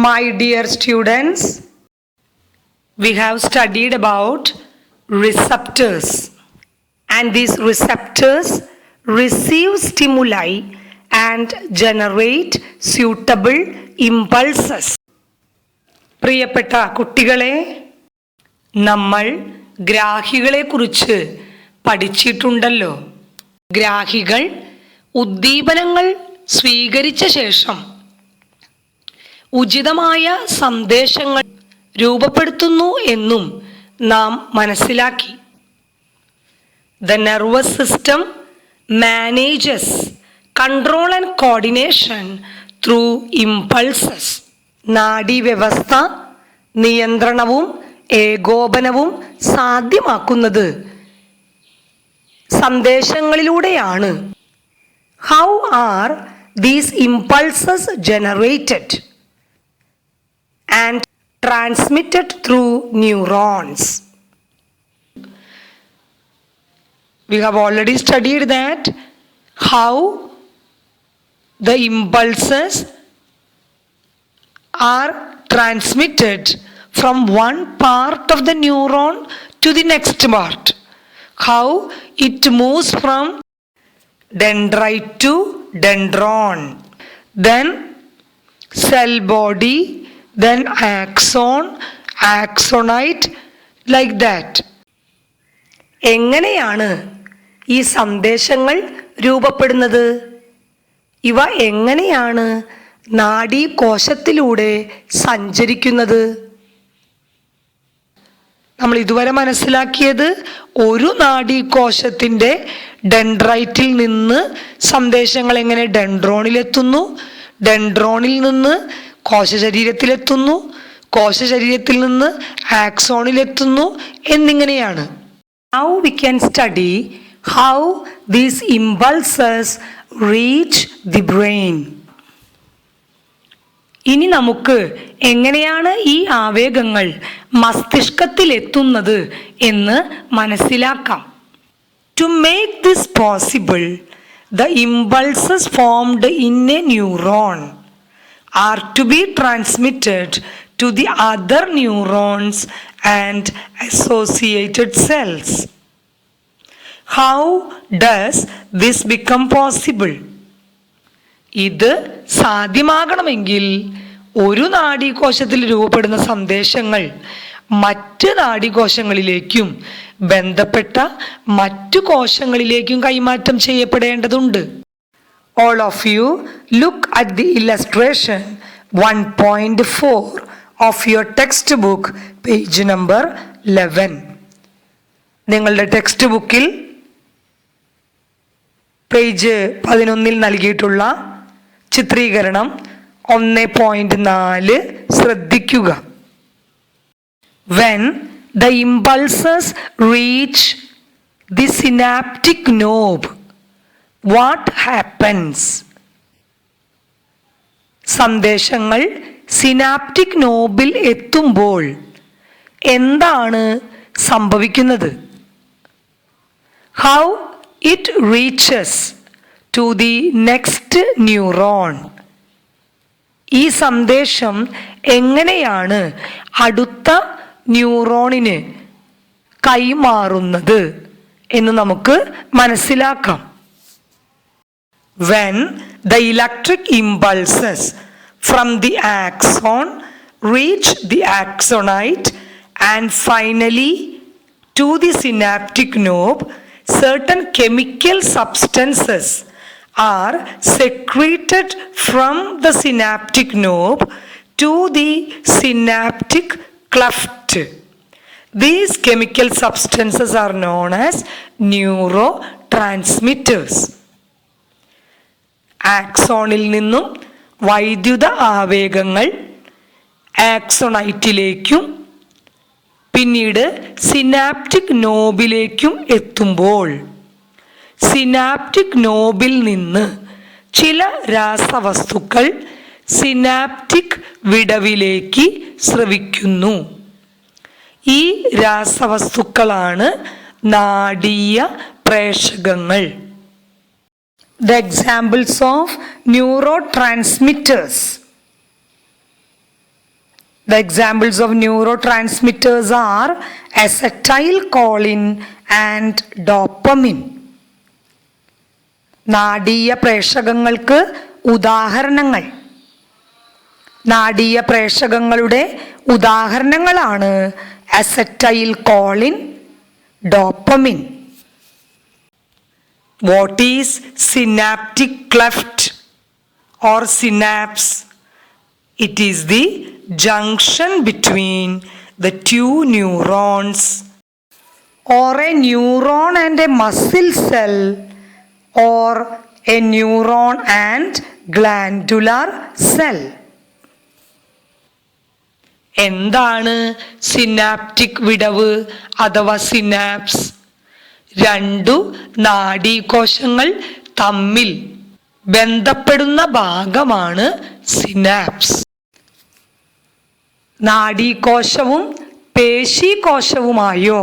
My dear students, we have studied about receptors, and these receptors receive stimuli and generate suitable impulses. പ്രിയപ്പെട്ട കുട്ടികളെ, നമ്മൾ ഗ്രാഹികളെക്കുറിച്ച് പഠിച്ചിട്ടുണ്ടല്ലോ. ഗ്രാഹികൾ ഉദ്ദീപനങ്ങൾ സ്വീകരിച്ച ശേഷം ഉചിതമായ സന്ദേശങ്ങൾ രൂപപ്പെടുത്തുന്നു എന്നും നാം മനസ്സിലാക്കി. The nervous system manages control and coordination through impulses. നാഡീവ്യവസ്ഥ നിയന്ത്രണവും ഏകോപനവും സാധ്യമാക്കുന്നത് സന്ദേശങ്ങളിലൂടെയാണ്. How are these impulses generated and transmitted through neurons? We have already studied that how the impulses are transmitted from one part of the neuron to the next part. How it moves from dendrite to dendron, then cell body, then axon, axonite, like that. എങ്ങനെയാണ് ഈ സന്ദേശങ്ങൾ രൂപപ്പെടുന്നത്? ഇവ എങ്ങനെയാണ് നാഡീകോശത്തിലൂടെ സഞ്ചരിക്കുന്നത്? നമ്മൾ ഇതുവരെ മനസ്സിലാക്കിയത് ഒരു നാഡീകോശത്തിൻ്റെ ഡെൻഡ്രൈറ്റിൽ നിന്ന് സന്ദേശങ്ങൾ എങ്ങനെ ഡെൻഡ്രോണിലെത്തുന്നു, ഡെൻഡ്രോണിൽ നിന്ന് കോശശരീരത്തിലെത്തുന്നു, കോശശരീരത്തിൽ നിന്ന് ആക്സോണിലെത്തുന്നു എന്നിങ്ങനെയാണ്. Now we can study how these impulses reach the brain. ഇനി നമുക്ക് എങ്ങനെയാണ് ഈ ആവേഗങ്ങൾ മസ്തിഷ്കത്തിലെത്തുന്നത് എന്ന് മനസ്സിലാക്കാം. To make this possible, the impulses formed in a neuron are to be transmitted to the other neurons and associated cells. How does this become possible? ഇത് സാധ്യമാകണമെങ്കിൽ ഒരു നാഡീകോശത്തിൽ രൂപപ്പെടുന്ന സന്ദേശങ്ങൾ മറ്റ് നാഡീകോശങ്ങളിലേക്കും ബന്ധപ്പെട്ട മറ്റു കോശങ്ങളിലേക്കും കൈമാറ്റം ചെയ്യപ്പെടേണ്ടതുണ്ട്. All of you look at the illustration 1.4 of your textbook, page number 11. നിങ്ങളുടെ text ബുക്കിൽ പേജ് 11 നൽകിയിട്ടുള്ള ചിത്രീകരണം 1.4 ശ്രദ്ധിക്കുക. When the impulses reach the synaptic knob, what happens? സന്ദേശങ്ങൾ സിനാപ്റ്റിക് നോബിൽ എത്തുമ്പോൾ എന്താണ് സംഭവിക്കുന്നത്? How it reaches to the next neuron. ഈ സന്ദേശം എങ്ങനെയാണ് അടുത്ത ന്യൂറോണിന് കൈമാറുന്നത് എന്ന് നമുക്ക് മനസ്സിലാക്കാം. When the electric impulses from the axon reach the axonite and finally to the synaptic knob, certain chemical substances are secreted from the synaptic knob to the synaptic cleft. These chemical substances are known as neurotransmitters. ആക്സോണിൽ നിന്നും വൈദ്യുത ആവേഗങ്ങൾ ആക്സോണൈറ്റിലേക്കും പിന്നീട് synaptic നോബിലേക്കും എത്തുമ്പോൾ synaptic Nobil നിന്ന് ചില രാസവസ്തുക്കൾ synaptic വിടവിലേക്ക് സ്രവിക്കുന്നു. ഈ രാസവസ്തുക്കളാണ് നാഡീയ പ്രേഷകങ്ങൾ. The examples of neurotransmitters. The examples of neurotransmitters are acetylcholine and dopamine. നാഡീയ പ്രേഷകങ്ങൾക്ക് ഉദാഹരണങ്ങൾ. നാഡീയ പ്രേഷകങ്ങളുടെ ഉദാഹരണങ്ങളാണ് acetylcholine, dopamine. What is synaptic cleft or synapse? It is the junction between the two neurons or a neuron and a muscle cell or a neuron and glandular cell. എന്താണ് synaptic വിടവ് അഥവാ synapse? രണ്ടു നാഡീകോശങ്ങൾ തമ്മിൽ ബന്ധപ്പെടുന്ന ഭാഗമാണ് synapse. നാഡീകോശവും പേശീകോശവുമായോ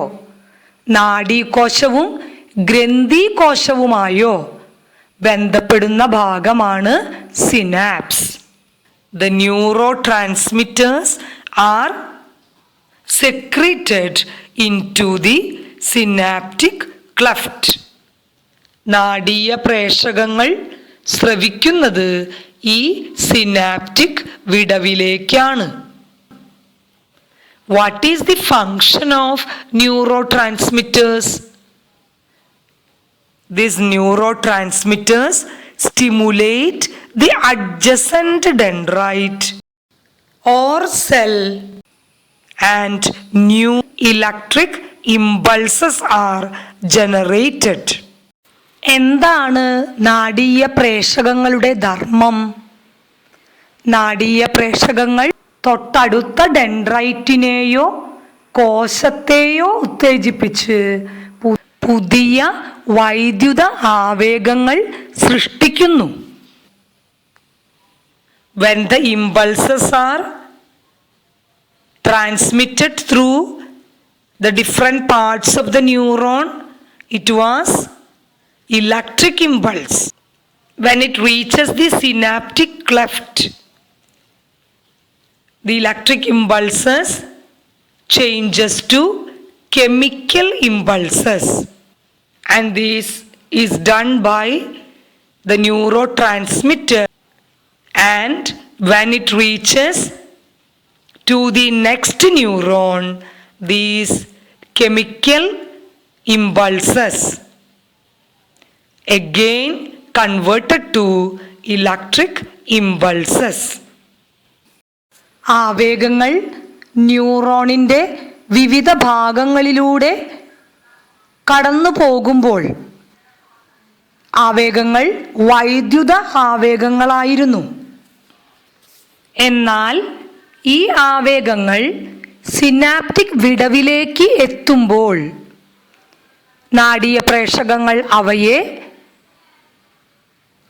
നാഡീകോശവും ഗ്രന്ഥികോശവുമായോ ബന്ധപ്പെടുന്ന ഭാഗമാണ് synapse. The neurotransmitters are secreted into the synaptic cleft. നാഡീയ പ്രേഷകങ്ങൾ സ്രവിക്കുന്നത് ഈ synaptic വിടവിലേക്കാണ്. What is the function of neurotransmitters? These neurotransmitters stimulate the adjacent dendrite or cell and new electric impulses are generated. എന്താണ് നാഡീയ പ്രേഷകങ്ങളുടെ ധർമ്മം? നാഡീയ പ്രേഷകങ്ങൾ തൊട്ടടുത്ത ഡെൻഡ്രൈറ്റിനെയോ കോശത്തെയോ ഉത്തേജിപ്പിച്ച് പുതിയ വൈദ്യുത ആവേഗങ്ങൾ സൃഷ്ടിക്കുന്നു. When the impulses are transmitted through the different parts of the neuron, it was electric impulse. When it reaches the synaptic cleft, the electric impulses changes to chemical impulses, and this is done by the neurotransmitter, and when it reaches to the next neuron, these chemical impulses again converted to electric impulses. ആവേഗങ്ങൾ ന്യൂറോണിൻ്റെ വിവിധ ഭാഗങ്ങളിലൂടെ കടന്നു പോകുമ്പോൾ ആവേഗങ്ങൾ വൈദ്യുത ആവേഗങ്ങളായിരുന്നു. എന്നാൽ ഈ ആവേഗങ്ങൾ synaptic വിടവിലേക്ക് എത്തുമ്പോൾ നാഡീയ പ്രേഷകങ്ങൾ അവയെ,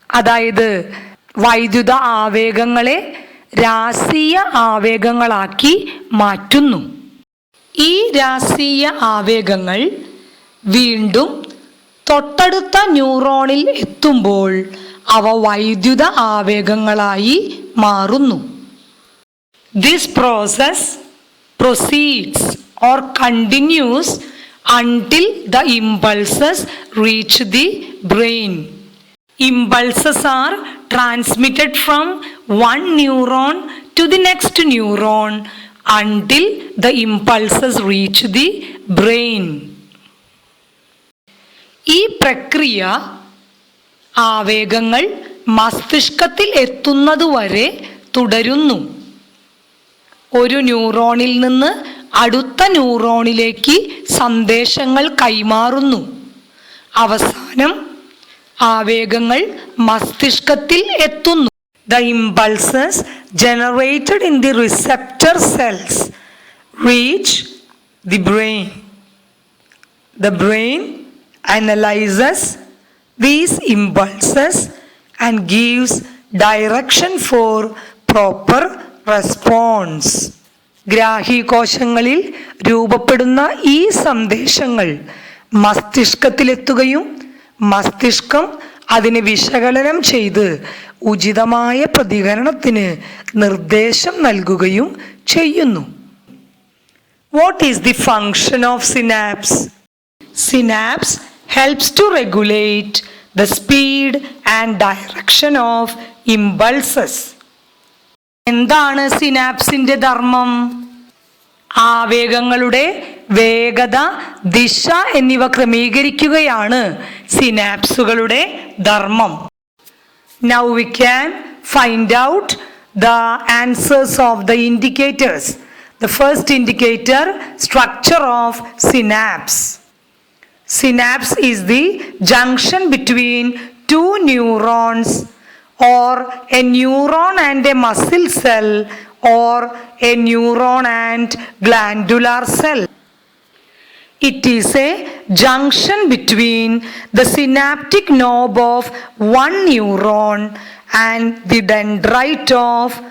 അതായത് വൈദ്യുത ആവേഗങ്ങളെ രാശീയ ആവേഗങ്ങളാക്കി മാറ്റുന്നു. ഈ രാശീയ ആവേഗങ്ങൾ വീണ്ടും തൊട്ടടുത്ത ന്യൂറോണിൽ എത്തുമ്പോൾ അവ വൈദ്യുത ആവേഗങ്ങളായി മാറുന്നു. This process proceeds or continues until the impulses reach the brain. Impulses are transmitted from one neuron to the next neuron until the impulses reach the brain. ഈ പ്രക്രിയ ആവേഗങ്ങൾ മസ്തിഷ്കത്തിൽ എത്തുന്നതുവരെ തുടരുന്നു. ഒരു ന്യൂറോണിൽ നിന്ന് അടുത്ത ന്യൂറോണിലേക്ക് സന്ദേശങ്ങൾ കൈമാറുന്നു. അവസാനം ആവേഗങ്ങൾ മസ്തിഷ്കത്തിൽ എത്തുന്നു. The impulses generated in the receptor cells reach the brain. The brain analyzes these impulses and gives direction for proper response. ഗ്രാഹീകോശങ്ങളിൽ രൂപപ്പെടുന്ന ഈ സന്ദേശങ്ങൾ മസ്തിഷ്കത്തിലെത്തുകയും മസ്തിഷ്കം അതിനെ വിശകലനം ചെയ്ത് ഉചിതമായ പ്രതികരണത്തിന് നിർദ്ദേശം നൽകുകയും ചെയ്യുന്നു. What is the function of synapse? Synapse helps to regulate the speed and direction of impulses. എന്താണ് സിനാപ്സിന്റെ ധർമ്മം? ആവേഗങ്ങളുടെ വേഗത, ദിശ എന്നിവ ക്രമീകരിക്കുകയാണ് സിനാപ്സുകളുടെ ധർമ്മം. Now we can find out the answers of the indicators. The first indicator, structure of synapse. Synapse is the junction between two neurons or a neuron and a muscle cell or a neuron and glandular cell. It is a junction between the synaptic knob of one neuron and the dendrite of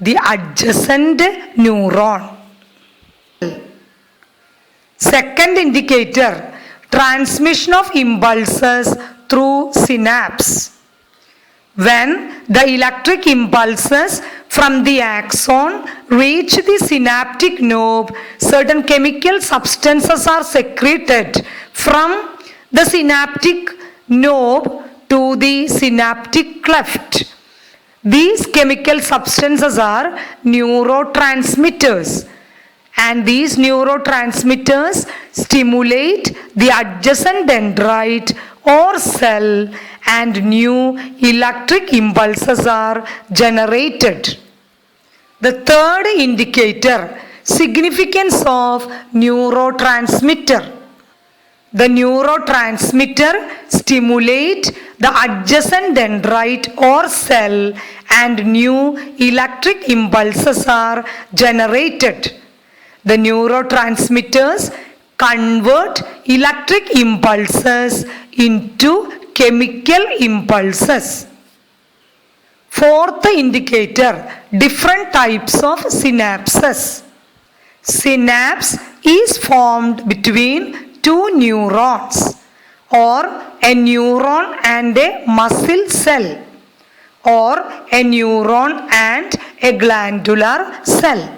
the adjacent neuron. Second indicator, transmission of impulses through synapse. When the electric impulses from the axon reach the synaptic knob, certain chemical substances are secreted from the synaptic knob to the synaptic cleft. These chemical substances are neurotransmitters, and these neurotransmitters stimulate the adjacent dendrite or cell, and new electric impulses are generated. The third indicator, significance of neurotransmitter. The neurotransmitter stimulate the adjacent dendrite or cell, and new electric impulses are generated. The neurotransmitters convert electric impulses into chemical impulses. Fourth indicator, different types of synapses. Synapse is formed between two neurons or a neuron and a muscle cell or a neuron and a glandular cell.